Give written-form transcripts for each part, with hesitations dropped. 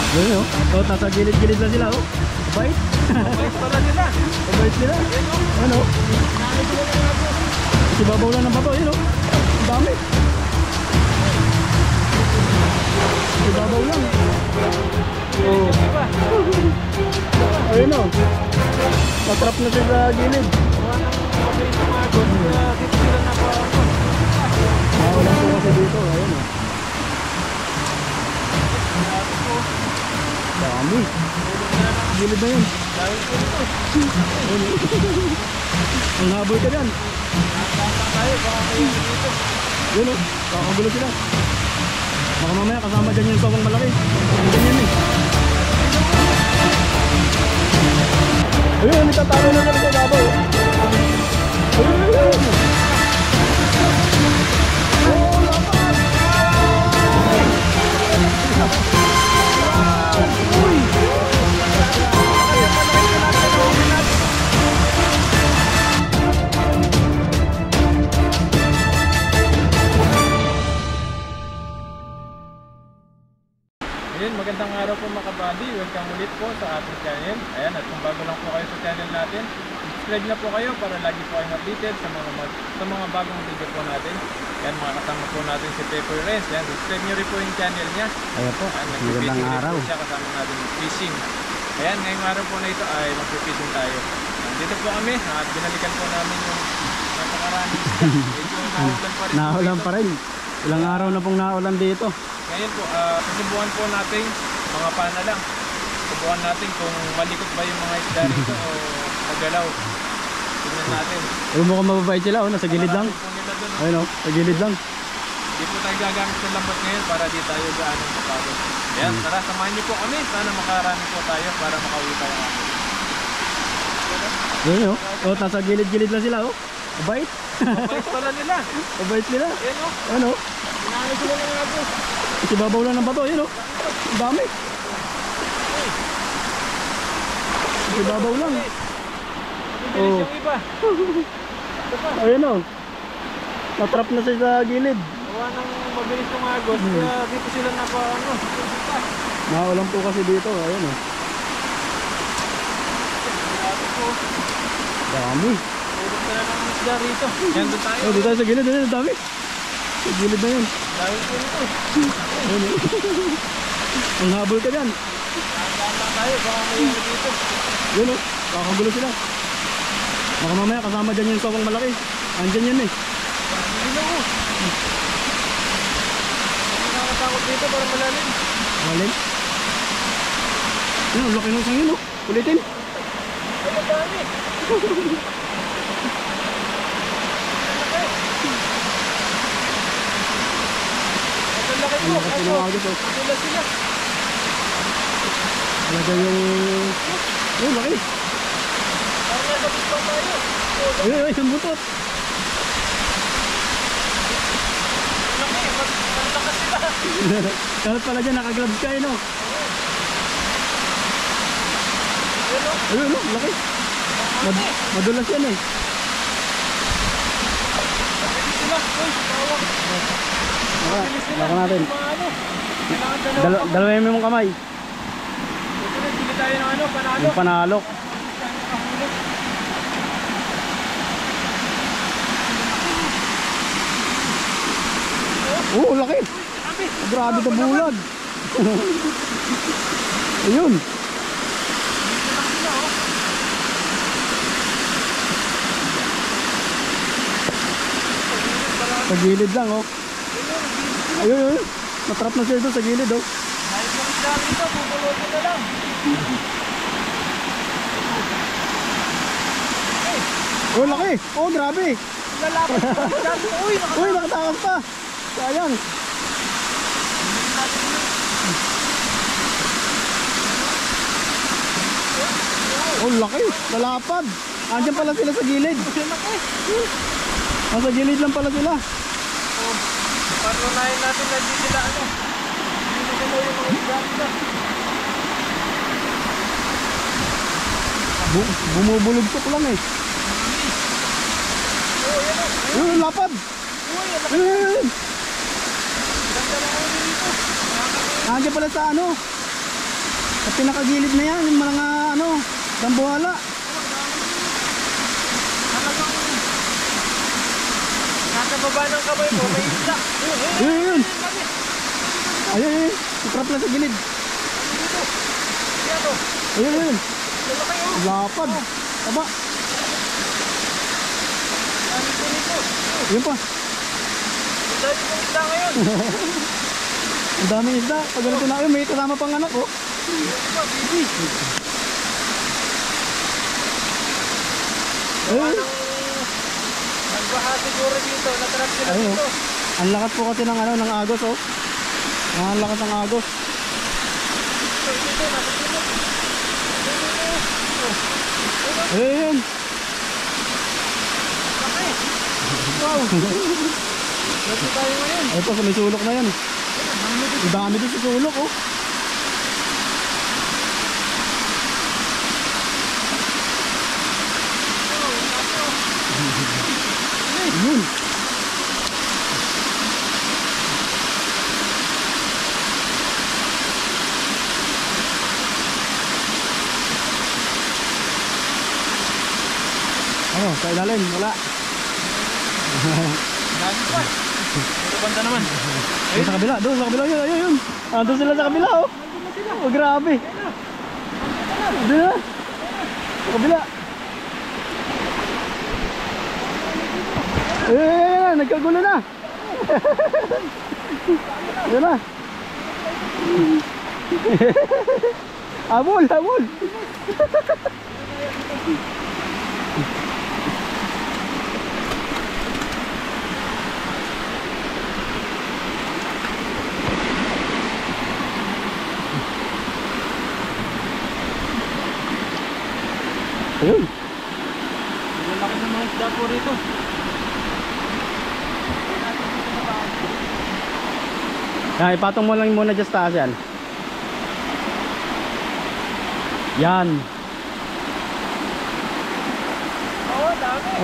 Ayun oh. Nasa gilid-gilid na sila oh. Bait. Bait pala nila. Bait nila. Ano? Sibabaw lang ng bato, yun oh. Ang dami. Sibabaw lang. Oh. Ayun oh. Matrap na sila sa gilid. Wala po kasi dito, ayun oh. Dami. Gilid na yun. Ang habol ka dyan. Yun o, kakagulo sila. Baka mamaya kasama dyan yung sawang malaki. Ganyan eh. Ayun, itatalo na sila sa babaw. Ayun. Oh, lapat. Uy. Ayun, magandang araw po mga kabady. Welcome ulit po sa ating channel. Ayan, at kung bago lang po kayo sa channel natin, subscribe na po kayo para lagi po kayong updated sa mga bagong video po natin. Ayan, mga kasama po natin si Pepper Renz. Ayan, subscribe nyo rin po yung channel niya. Ayan po, magandang araw. Siya kasama natin fishing. Ayan, ngayong araw po na ito ay mag-fishing tayo. Dito po kami at binalikan po namin yung napakarami. Naulan pa rin. Ilang araw na pong naulan dito. Ngayon po, susubukan po natin mga pana lang. Subukan natin kung malikot ba yung mga isda rito o magalaw. Tingnan natin. Huwag mo kung mababait sila, oh, nasa gilid lang. Ayun oh, sa gilid lang. Hindi po tayo gagamit ng lambat ngayon para di tayo gaano mapagod. Ayan, tara, samahan niyo po kami. Sana makarami po tayo para makauwi tayo natin. Ayun oh, oh, nasa gilid-gilid lang sila oh. Mabait. Mabait pala nila. Mabait nila. Ayan oh. Ano? Inaano sila ng agos. Sibabaw lang ng bato, yun oh. Ang dami. Sibabaw lang. Bibilis yung iba. Ayun oh. Natrap na sila sa gilid. Gawa ng mabilis yung agos. Kaya dito sila napa-ano. Naulan po kasi dito, ayun oh. Dami. Tulog na ng isda rito. Yan doon tayo. Oh, dito tayo sa gilid, ayun, ang dami. Sa gilid na yun. Dahil po ito. Ayun oh. Ang habol ka dyan. Tama tayo. Baka may dito. Yun oh, kakagulo sila. Baka mamaya kasama dyan yung sawang malaki. Andyan yun eh. Hindi na ko. Nakakatakot dito para malalim. Malalim? Yun, ang laki ng sangin oh. Ulitin. Ay, madami. Ang laki po. Ang laki ng agos oh. Sila sila. Talaga yung... Yun, laki. Parang nasa bisbang tayo. Ayun, ayun, isang butot. Laki. Maglakas sila. Kahit pala dyan, nakaglabs kayo no. Ayun oh, laki. Madulas yan eh. Mabilis sila. Uy, tawag. Mabilis sila. Baka natin. Kailangan Dalawin mo mong kamay. Ito na, bili tayo ng ano, panalo. Yung panalok. Oh, laki. Grabe ka bulag. Ayun. Sa gilid lang oh. Ayun, ayun. Natrap na siya doon sa gilid oh. Kahit yung isda rito, pupulutin na lang. Oh, laki. Oh, grabe. Lalapat pa isda. Uy, Uy, nakatakas pa. Sayang. Oh, laki. Lalapad. Andiyan pala sila sa gilid. Nasa gilid lang pala sila. Parunahin natin na di sila ano. Hindi nila yung mga isda nila. Bumubulugtok lang eh. Oh, yan o. Uy, lapad. Uy, Uy. ganda na ulo dito. Andiyan pala sa ano. Sa pinakagilid na yan, yung mga ano, dambuhala. Talagang nasa baba ng kamay mo, may isda. Ayun! Ayun! Itrap lang sa gilid. Yan o. Ayun! Lalaki o. Lapad! Taba! Dami po nito. Ayun pa! Ang dami pong isda ngayon. Ang daming isda. Pag ganito na ayun, may kasama pang anak oh. Diba, baby? Ayun! Nagbaha siguro dito. Natrap sila Ayun dito. oh. Ang lakas po kasi ng ano, ng agos oh. Ang lakas ng agos. Dito, nasa tulog. Ayun! Laki. Wow. Dito tayo ngayon. Ayun po, may sulok na yan. Ang dami doon sa sulok oh. Ayun! Ano, sa ilalim, wala. Dami pa. Ito banda naman. Ayun sa kabila, doon sa kabila, yun, ayun, yun. Andun sila sa kabila, oh. Oh, grabe. Doon na. Sa kabila. Ayun, nagkagulo na. Ayun na. Habol, habol. Ayun. Ang laki ng mga isda po rito. Ipatong mo lang muna dyan sa taas yan. Yan. Oo, dami. O,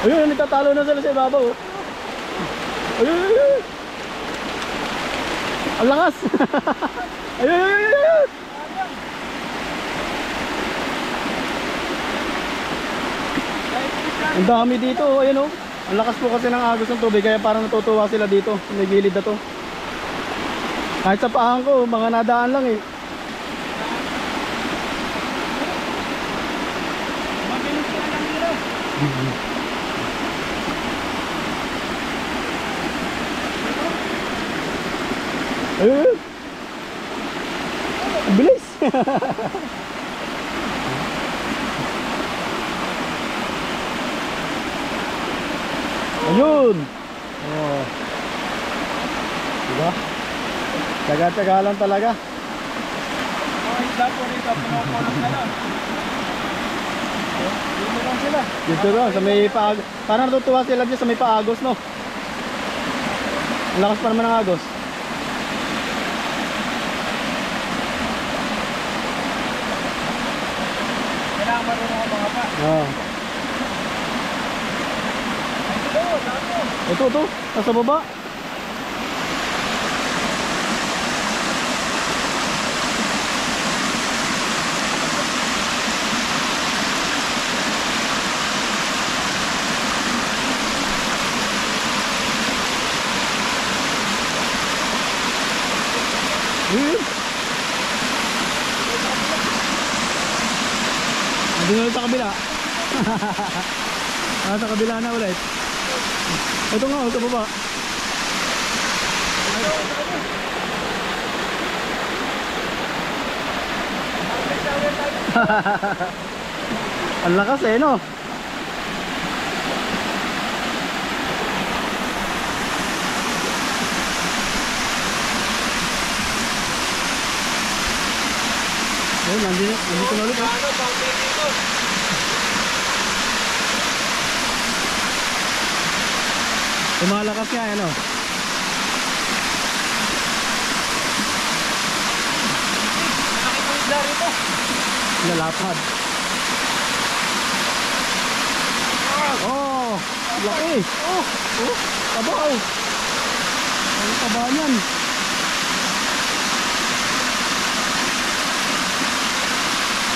ayun, nagtatalo na sila sa ibabaw. Oh. Ayun, ayun, ayun. Ang lakas. Ayun, ayun, ayun, ayun. Ang dami dito, oh. Ayun oh. Ang lakas po kasi ng agos ng tubig, kaya parang natutuwa sila dito. May gilid na to. Kahit sa paahan ko, mga nadaan lang eh. Mabilis ka lang nila. Ayun, ayun. Ang bilis. Ayun. Oh. Diba? Tsaga-tsaga lang talaga. Mga isda po rito, pinakulong na lang. Dito lang sila. Dito lang, sa may paagos. Parang natutuwa sila dyan sa may paagos, no? Ang lakas pa naman ng agos. Kailangan marunong ang mga pa. Oh. Ay, ito, dami. Ito, nasa baba. Ayun. Andun ulit sa kabila. Sa kabila na ulit. Ito nga, sa baba. Ang lakas eh, no? Ayun, nandito na ulit. Oh. Ano, boundary dito. Lumalakas nga, ano? Malaki po isda rito. Lalapad. Oh, laki. Oh, tabaw. Ang taba niyan.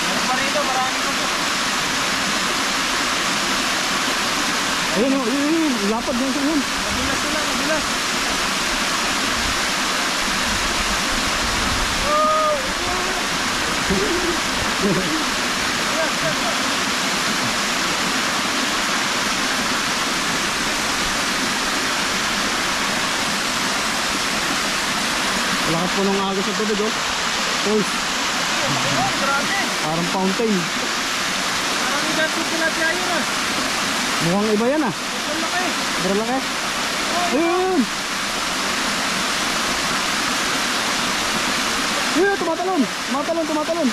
Meron pa rito, marami pa po. Ayun o, yun. Lapad na siya yun. Mabilas sila, mabilas. Lakas po ng agos sa tubig oh. Uy, Oh, grabe. parang fountain. Parang iganto sila tayo na. Mukhang iba yan ah. Ito laki. Pero laki. Ayun! Ayun, tumatalon! Tumatalon, tumatalon!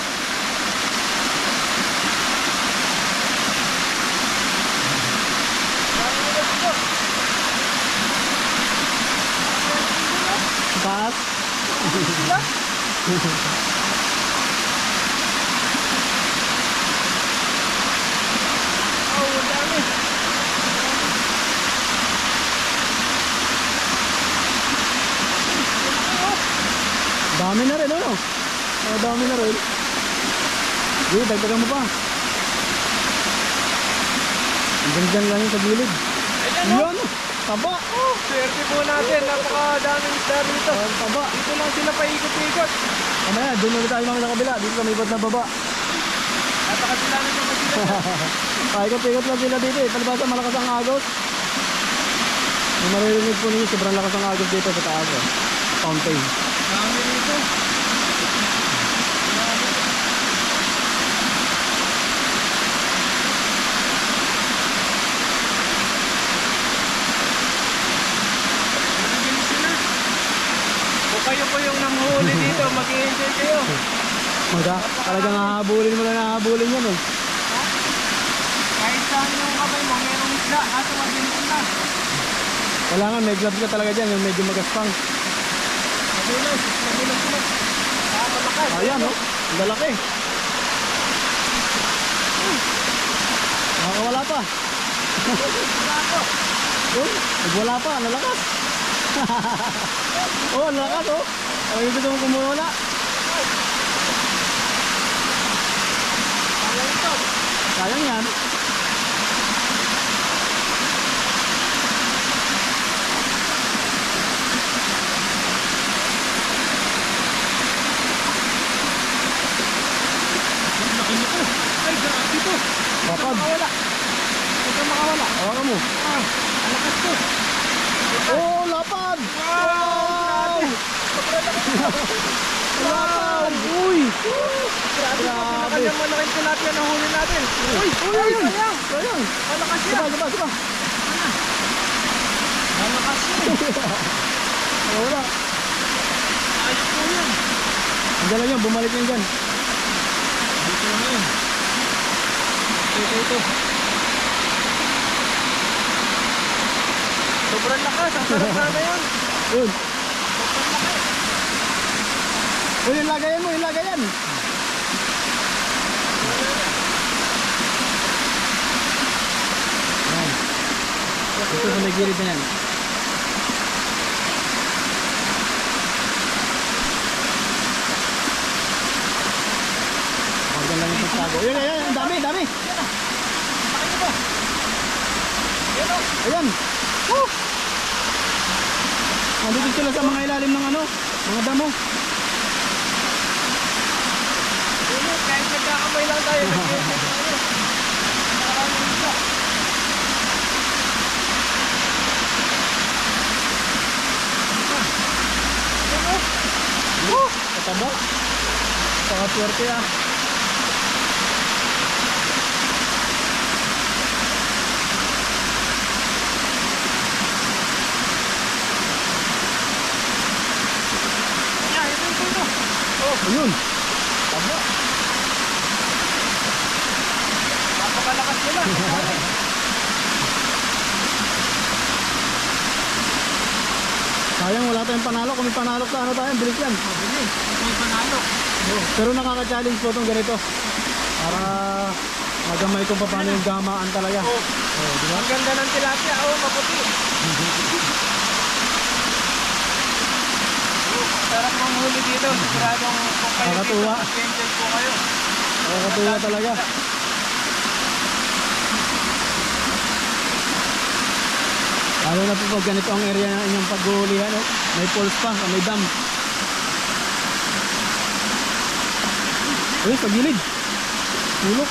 Taas! Oh, dami. Dami na rin ano? Dami na rin. Sige, dagdagan mo pa. Diyan lang yun sa gilid. Ayan o. Yan! Taba! Swerte po natin. Napakadaming isda dito. Ang taba! Dito lang sila paikot-ikot. Kamaya, doon ulit tayo mga kabila. Dito sa may bot na baba. Napakasilanan naman sila. Paikot-ikot lang sila dito eh. Palibasa malakas ang agos. May maririnig po ninyo, sobrang lakas ang agos dito sa taas eh. Fountain. Dami dito. Nagiging sila. Kung kayo po yung nanghuli dito, mag-i-enjoy kayo. Talagang hahabulin mo lang hahabulin yan eh. Kahit saan yung kamay mo, merong isda. Ato mag-inom na. Kailangan may gloves ka talaga dyan, yung medyo magaspang. Mabilos. Mabilos sila. Nakakalakas. Ayan oh, ang lalaki. Nakakawala pa. Uy, nagwala pa, ang lalakas. Oh, ang lalakas oh. Ay, gusto mong kumulala. Sayang yan. Ay, grabe ito. Lapad. Makawala. Ito makawala. Hawakan mo. Ah, ang lakas to. Oh, lapad! Wow! Lapad! Uy! Grabe. Grabe. Kanyang malaking tilapia na huli natin. Uy! Ayun! Sayang. Sayang! Malakas Diba, yan. diba, diba? Malakas yan. Wala. Ayos po yun. Andiyan lang yun, bumalik yun dyan. Dito na yun. Ito. Sobrang lakas. Ang sarap sana yun. Yun. Sobrang lakas. Yun, yung lagayan mo, yung lagayan. Yan. Ito sa may gilid na yan. Hanggang lang yung pagtago. Yun, yan, ang dami, dami. Ayan. Woo! Nandito sila sa mga ilalim ng ano, mga damo. Kahit nagkakamay lang tayo. Maraming isda. Kataba. Pakaswerte ah. Ito. Ayun. Taba. Napakalakas nila. Sayang wala tayong panalo. Kung may panalo ka, ano tayo, bilis yan. Mabilis. May panalo. Pero nakaka-challenge po itong ganito. Para magamay kung paano yung gamaan talaga. Oh. Di ba? Ang ganda ng tilapia. Oh, maputi. manghuli dito. Siguradong kung kayo dito, Nakakatuwa. mag-enjoy po kayo. Nakakatuwa talaga. Lalo na po pag ganito ang area ng inyong paghuhulihan, oh. May falls pa, may dam. Uy, sa gilid. Ulok.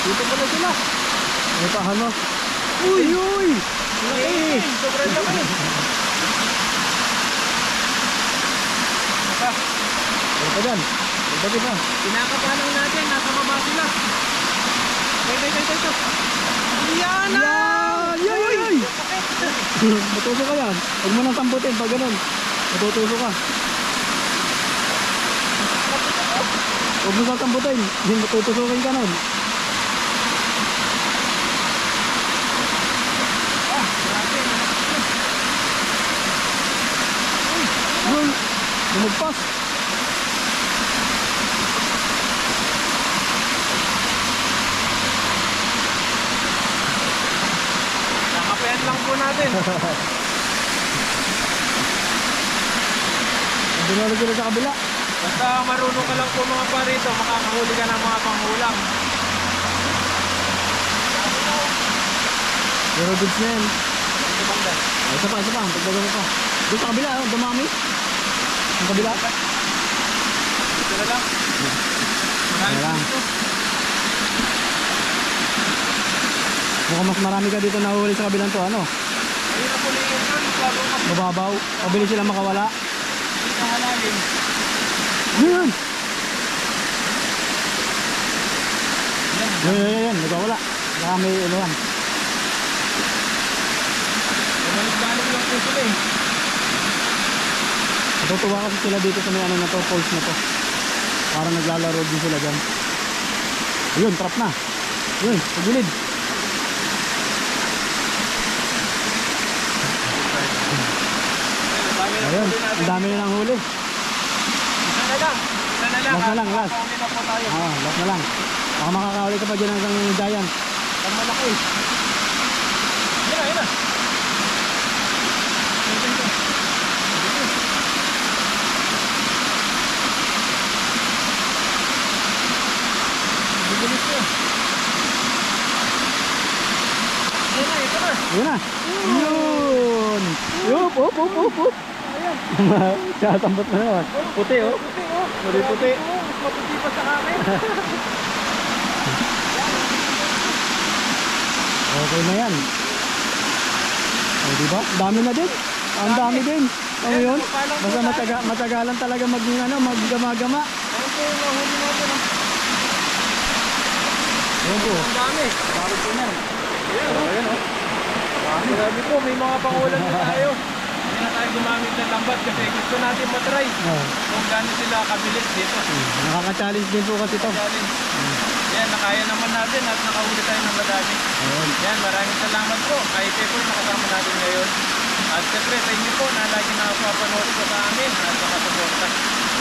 Dito pala sila. May pahano. Uy! Uy! Laki! Sobrang laki. Ano pa dyan? Magbabi pa. Pinakapalang natin, nasa baba sila. Ito. Yan na! Yan! Yan! Matuso ka yan. Huwag mo nang sambutin pag ganun. Matutuso ka. Huwag mo nang sambutin. Hindi matutusukin ka nun. Yun! Lumagpas! Nakapayan lang po natin. Dinalo sila sa kabila. Basta marunong ka lang po mga parito, makakahuli ka ng mga panghulang. Pero goods na yan. Ito banda. Ay, isa pa. Pagdagan mo pa. Doon sa kabila, oh, dumami. Ang kabila. Ito na lang. Marami Wala. dito. Mukhang mas marami ka dito nahuli sa kabilang to. Ano? Ayun na po na yun doon. Bago mas Mababaw. Mabilis sila makawala. mahalalim. Yun! Yan. Nagwawala. Baka may ano yan. Balik-balik lang po sila eh. Natutuwa kasi sila dito sa may ano na to, falls na to. Parang naglalaro din sila dyan. Ayun, trap na. Yun, sa gilid. Ayun, ang dami na ng huli. Isa na lang. Last na lang, last. Makahuli na po tayo. Last na lang. Baka makakahuli ka pa dyan ng giant. Ang malaki. Yun na. Bibilis ko. Ito na. Yun na. Yun. Yup, up. Sasambot na naman. Puti, oh. Puti. Mas matuti pa sa akin. Okay na yan. Diba? Dami na din. Ang dami din. Ano yun? Basta matagalan talaga maggama-gama. Ayun po yung nahuli natin. Ayun po. Ang dami. Bakit po yan? Ayun oh. Grabe po, may mga pangulan na tayo. Hindi na tayo gumamit ng lambat kasi gusto natin matry kung gano'n sila kabilis dito. Nakaka-challenge din po kasi to. Challenge. Yan, nakaya naman natin at nakahuli tayo ng madami. Ayun. Yan, maraming salamat po kay Pepper na kasama natin ngayon. At siyempre sa inyo po na lagi nakapapanood po sa amin at nakasuporta.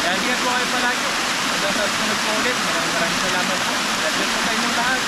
Yan, ingat po kayo palagi. Hanggang sa sunod po ulit. Maraming salamat po. God bless po sa inyong lahat.